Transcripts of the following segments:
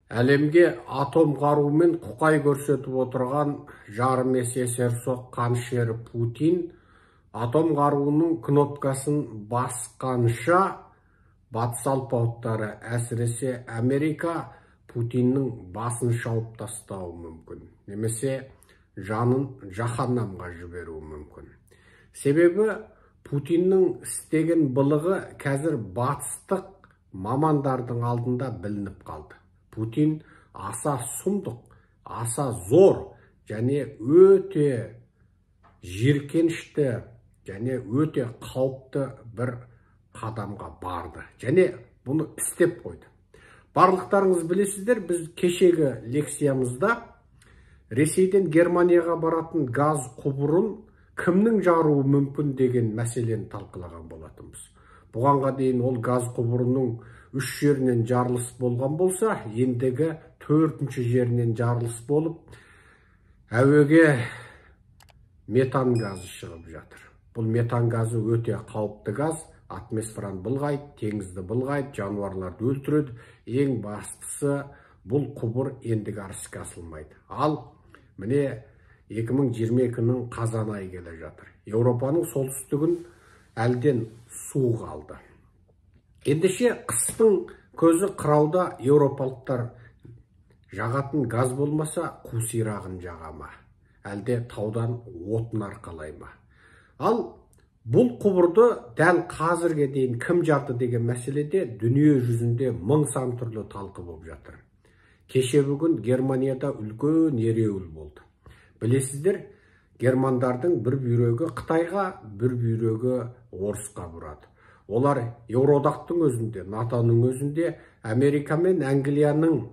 Әлемге атом қаруымен құқай көрсетіп отырған жарым есе есерсоқ қанішері Путин атом қаруының кнопкасын басқанша батыс алпауыттары, әсіресе Америка Путиннің басын шауып тастауы мүмкін, немесе жанын жаһаннамға жіберуі мүмкін. Себебі Путиннің істеген былығы қазір батыстық мамандардың алдында білініп қалды. Путин аса сұмдық, аса зор және өте жиіркенішті және өте қауіпті бір қадамға барды. Және бұны істеп қойды. Барлықтарыңыз білесіздер, біз кешегі лекциямызда Ресейден Германияға баратын газ құбырын кімнің жаруы мүмкін деген мәселені талқылаған болатынбыз. Бұғанға дейін ол газ құбырының 3 жерінен жарылыс болған болса, ендігі 4-ші жерінен жарылыс болып, әуеге метан газы шығып жатыр. Бұл метан газы өте қауіпті газ, атмосфераны былғайды, теңізді былғайды, жануарларды өлтіреді. Ең бастысы, бұл құбыр ендігі іске асырылмайды. Ал міне 2022-нің қазан айы келе жатыр. Еуропаның солтүстігін әлден су қалды. Ендеше қыстың көзі қырауда еуропалықтар жағатын газ болмаса қу сирағын жаға ма? Әлде таудан отын арқалай ма? Ал бұл құбырды дәл қазірге дейін кім жарды деген мәселеде дүние жүзінде мың сан түрлі талқы болып жатыр. Кеше бүгін Германияда үлкен ереуіл болды. Білесіздер, германдардың бір бүйрегі Қытайға, бір бүйрегі Орысқа бұрады. Олар Еуроодақтың өзінде, НАТОның өзінде Америка мен Англияның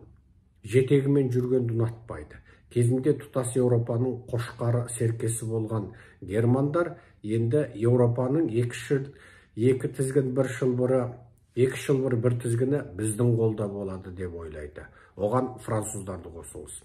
жетегімен жүргенді ұнатпайды. Кезінде тұтас Еуропаның қошқары серкесі болған германдар енді Еуропаның екі тізгін бір шылбыры бір тізгіні біздің қолда болады деп ойлайды. Оған француздарды қосыңыз.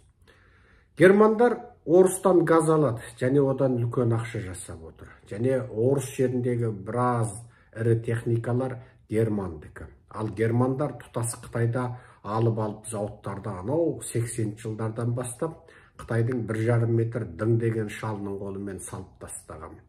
Германдар Орыстан газ алады және одан үлкен ақша жасап отыр. Және Орыс жеріндегі біраз ірі техникалар германдікі. Ал германдар тұтас Қытайда алып зауыттарда анау 80 жылдардан бастап Қытайдың 1,5 метр дың деген шалының қолымен салып тастаған.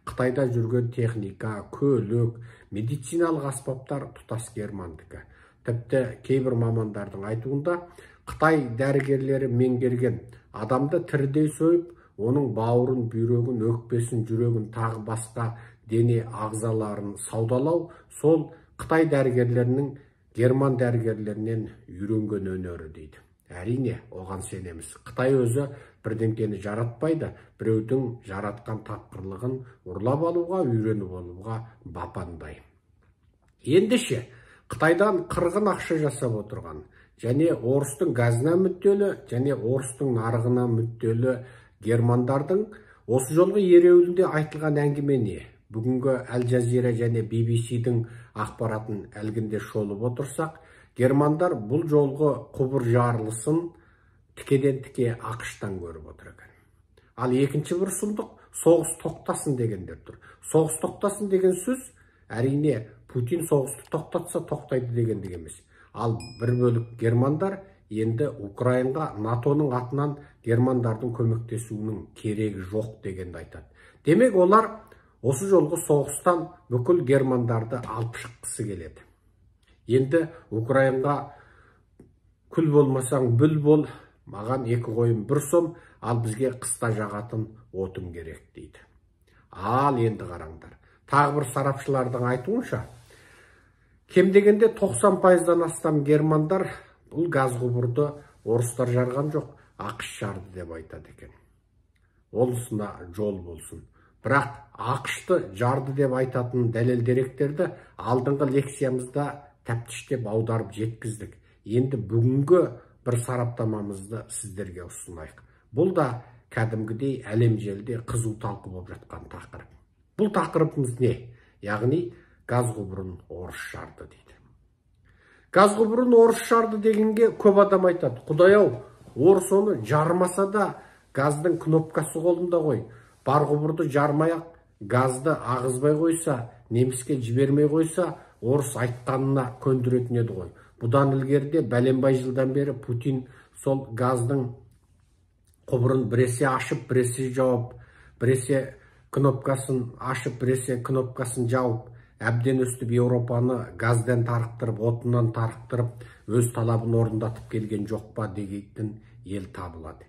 Қытайда жүрген техника, көлік, медициналық аспаптар тұтас германдікі. Тіпті кейбір мамандардың айтуында Қытай дәрігерлері меңгерген адамды тірідей сойып, оның бауырын, бүйрегін, өкпесін, жүрегін, тағы басқа дене ағзаларын саудалау, сол Қытай дәрігерлерінің герман дәрігерлерінен үйренген өнері дейді. Әрине, оған сенеміз. Қытай өзі бірдеңкені жаратпайды, біреудің жаратқан тапқырлығын ұрлап алуға, үйреніп алуға бапандай. Ендеше, Қытайдан қырғын ақша жасап отырған және Орыстың газына мүдделі және Орыстың нарығына мүдделі германдардың осы жолғы ереуілінде айтылған әңгіме не? Бүгінгі Әл-Жазира және BBC-дің ақпаратын әлгінде шолып отырсақ, германдар бұл жолғы құбыр жарылысын тікеден-тіке ақштан көріп отыр екен. Ал екінші бір сұмдық, соғыс тоқтасын дегендер тұр. Соғыс тоқтасын деген сөз, әрине, Путин соғысты тоқтатса тоқтайды дегендік емес. Ал бір бөлік германдар енді Украинға НАТОның атынан германдардың көмектесуінің керегі жоқ дегенді айтады. Демек, олар осы жолғы соғыстан бүкіл германдарды алып шыққысы келеді. Енді Украинға күл болмасаң бүл бол, маған 2 қойым 1 сом, ал бізге қыста жағатын отын керек дейді. Ал енді қараңдар. Тағы бір сарапшылардың айтуынша, кем дегенде 90%-дан астам германдар бұл газ құбырды орыстар жарған жоқ, ақш жарды деп айтады екен. Олысына жол болсын. Бірақ ақшты жарды деп айтатын дәлел деректерді алдыңғы лекциямызда тәптіштеп аударып жеткіздік. Енді бүгінгі бір сараптамамызды сіздерге ұсынайық. Бұл да кәдімгідей әлем желіде қызу талқы болып жатқан тақырып. Бұл тақырыбымыз не? Яғни газ құбырын Орыс жарды дейді. Газ құбырын Орыс жарды дегенге көп адам айтады. Құдай-ау, Орыс оны жармаса да газдың кнопкасы қолында ғой. Бар құбырды жармай-ақ, газды ағызбай қойса, неміске жібермей қойса, Орыс айтқанына көндіретін еді ғой. Бұдан ілгерде бәленбай жылдан бері Путин сол газдың құбырын біресе ашып, біресе жауып, біресе кнопкасын ашып, біресе кнопкасын жауып, әбден өстіп Еуропаны газдан тарықтырып, отыннан тарықтырып, өз талабын орындатып келген жоқ па дегейтін ел табылады.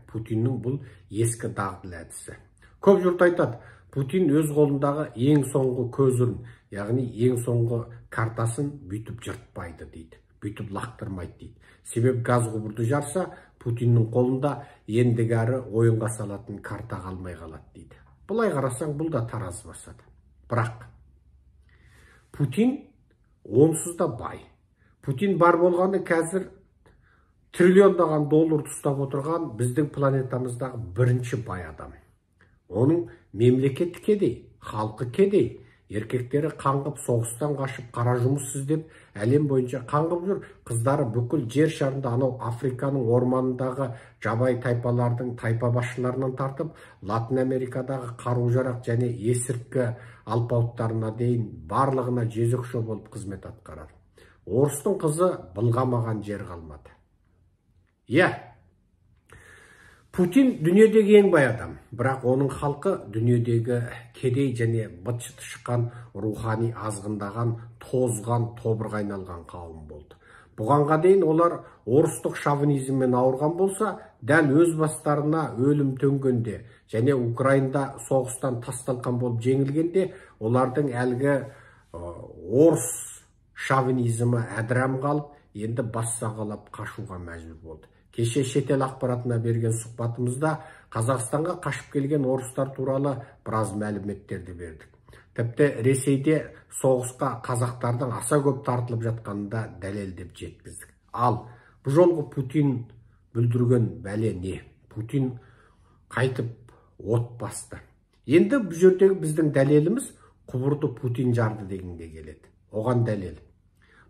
Путиннің бұл ескі дағдылы әдісі. Көп жұрт айтады, Путин өз қолындағы ең соңғы көзірін, яғни ең соңғы картасын бүйтіп жыртпайды дейді, бүйтіп лақтырмайды дейді. Себеп газ құбырды жарса, Путиннің қолында ендігәрі ойынға салатын карта қалмай қалады дейді. Бұлай қарасаң, бұл да тараз басады. Бірақ Путин онсыз да бай. Путин бар болғаны қазір триллиондаған доллар ұстап отырған біздің планетамыздағы бірінші бай адам. Оның мемлекеті кедей, халқы кедей, еркектері қаңғып соғыстан қашып қара жұмыс іздеп әлем бойынша қаңғып жүр. Қыздары бүкіл жер шарында анау Африканың орманындағы жабай тайпалардың тайпа басшыларынан тартып, Латын Америкадағы қару-жарақ және есірткі алпауыттарына дейін барлығына жезөкше болып қызмет атқарады. Орыстың қызы былғамаған жер қалмады. Путин дүниедегі ең бай адам, бірақ оның халқы дүниедегі кедей және быт-шыты шыққан, рухани азғындаған, тозған, тобырға айналған қауым болды. Бұғанға дейін олар орыстық шовинизммен ауырған болса, дәл өз бастарына өлім төнгенде және Украинада соғыстан тасталқан болып жеңілгенде, олардың әлгі орыс шовинизмі әдірам қалып, енді бас сағалап қашуға мәжбүр болды. Кеше шетел ақпаратына берген сұхбатымызда Қазақстанға қашып келген орыстар туралы біраз мәліметтерді бердік. Тіпті Ресейде соғысқа қазақтардың аса көп тартылып жатқанында дәлелдеп жеткіздік. Ал бұл жолғы Путин бүлдірген бәле не? Путин қайтып от басты. Енді бұл жердегі біздің дәлеліміз құбырды Путин жарды дегенге келеді. Оған дәлел.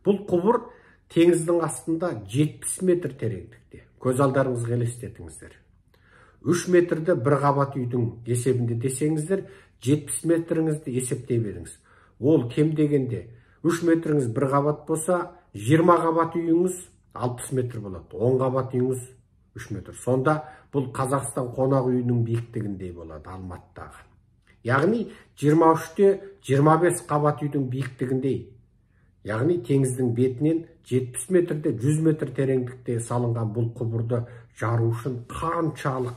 Бұл құбыр теңіздің астында 70 метр тереңдікте. Көз алдарыңызға елестетіңіздер. 3 метрді бір қабат үйдің есебінде десеңіздер, 70 метріңізді есептей беріңіз. Ол кем дегенде 3 метріңіз бір қабат болса, 20 қабат үйіңіз 60 метр болады. 10 қабат үйіңіз 3 метр. Сонда бұл Қазақстан қонақ үйінің биіктігіндей болады Алматыдағы. Яғни 23-те 25 қабат үйдің биіктігіндей. Яғни теңіздің бетінен 70 метрде 100 метр тереңдікте салынған бұл құбырды жару үшін қаншалық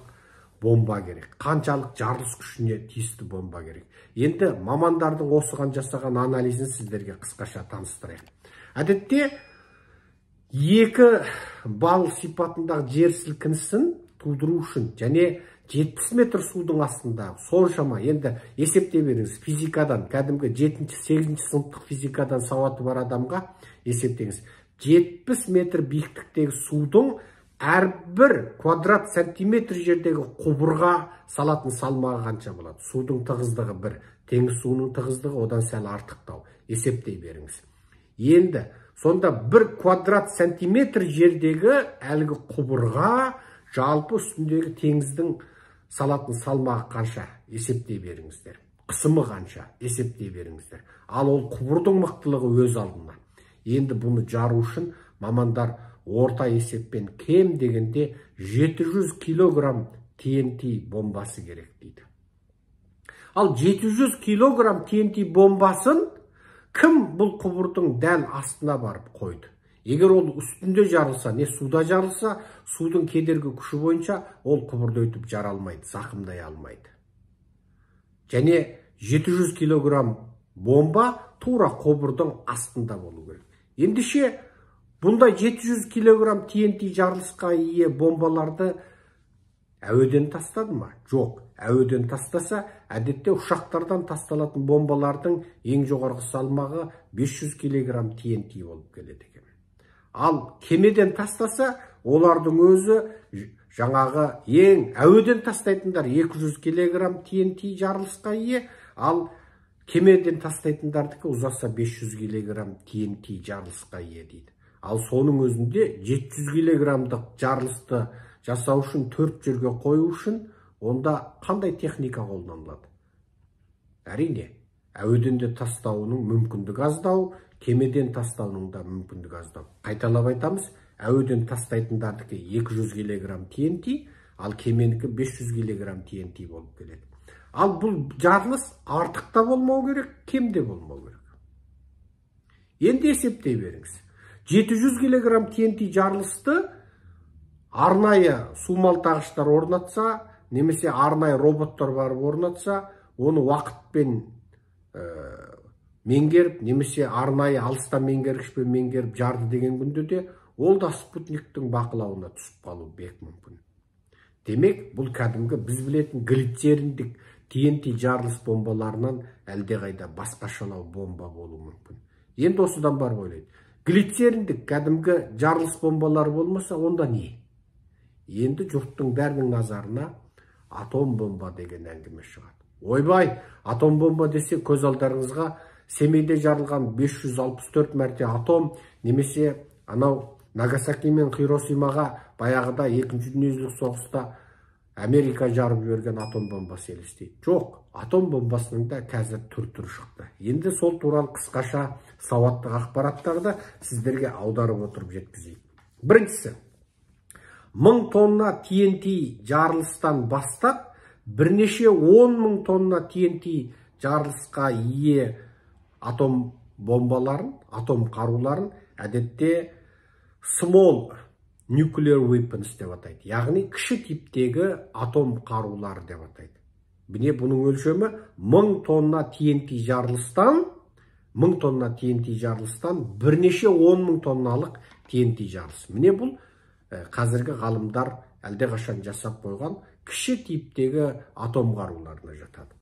бомба керек, қаншалық жарылыс күшіне тиісті бомба керек. Енді мамандардың осыған жасаған анализін сіздерге қысқаша таныстырайық. Әдетте 2 балл сипатындағы жер сілкінісін тудыру үшін және 70 метр судың астында соншама, енді есептей беріңіз, физикадан, кәдімгі 7-8 сыныптық физикадан сауаты бар адамға есептеңіз. 70 метр биіктіктегі судың әрбір квадрат сантиметр жердегі құбырға салатын салмағы қанша болады? Судың тығыздығы 1, теңіз суының тығыздығы одан сәл артықтау. Есептей беріңіз. Енді сонда 1 квадрат сантиметр жердегі әлгі құбырға жалпы үстіндегі теңіздің салатын салмағы қанша? Есептей беріңіздер. Қысымы қанша? Есептей беріңіздер. Ал ол құбырдың мықтылығы өз алдына. Енді бұны жару үшін мамандар орта есеппен кем дегенде 700 килограмм TNT бомбасы керек дейді. Ал 700 килограмм TNT бомбасын кім бұл құбырдың дәл астына барып қойды? Егер ол үстінде жарылса, не суда жарылса, судың кедергі күші бойынша ол құбырды өтіп жара алмайды, зақымдай алмайды. Және 700 килограмм бомба тура құбырдың астында болу керек. Ендеше бұндай 700 килограмм TNT жарылысқа ие бомбаларды әуеден тастады ма? Жоқ. Әуеден тастаса, әдетте ұшақтардан тасталатын бомбалардың ең жоғарғы салмағы 500 килограмм TNT болып келеді екен. Ал кемеден тастаса, олардың өзі жаңағы ең әуеден тастайтындар 200 килограмм TNT жарылысқа ие, ал кемеден тастайтындардікі ұзаса 500 килограмм TNT жарылысқа ие дейді. Ал соның өзінде 700 килограммдық жарылысты жасау үшін 4 жерге қою үшін онда қандай техника қолданылады? Әрине, әуеден де тастауының мүмкіндігі аздау, кемеден тастауының да мүмкіндігі аздау. Қайталап айтамыз, әуеден тастайтындардікі 200 кг TNT, ал кеменікі 500 кг TNT болып келеді. Ал бұл жарылыс артық та болмау керек, кем де болмау керек. Енді есептей беріңіз. 700 кг TNT жарылысты арнайы сумалтағыштар орнатса, немесе арнайы роботтар барып орнатса, оны уақытпен меңгеріп, немесе арнайы алыстан меңгергішпен меңгеріп жарды деген күнде де, ол да спутниктің бақылауына түсіп қалу бек мүмкін. Демек, бұл кәдімгі біз білетін глицериндік TNT жарылыс бомбаларынан әлдеқайда басқашалау бомба болуы мүмкін. Енді осыдан бар ойлайды. Глицериндік кәдімгі жарылыс бомбалары болмаса, онда не? Енді жұрттың бәрінің назарына атом бомба деген әңгіме шығады. Ойбай, атом бомба десе көз алдарыңызға Семейде жарылған 564 мәрте атом, немесе анау Нагасаки мен Хиросимаға баяғыда 2-ші дүниежүзілік соғыста Америка жарып жіберген атом бомбасы елестейді. Жоқ, атом бомбасының да қазір түр-түрі шықты. Енді сол туралы қысқаша сауаттық ақпараттарды сіздерге аударып отырып жеткізейік. Біріншісі, 1000 тонна TNT жарылыстан бастап, бірнеше 10.000 тонна TNT жарылысқа ие атом бомбаларын, атом қаруларын әдетте small nuclear weapons деп атайды. Яғни кіші типтегі атом қарулары деп атайды. Міне бұның өлшемі 1000 тонна TNT жарылыстан бірнеше 10.000 тонналық TNT жарылыс. Міне бұл қазіргі ғалымдар әлдеқашан жасап қойған кіші типтегі атом қаруларына жатады.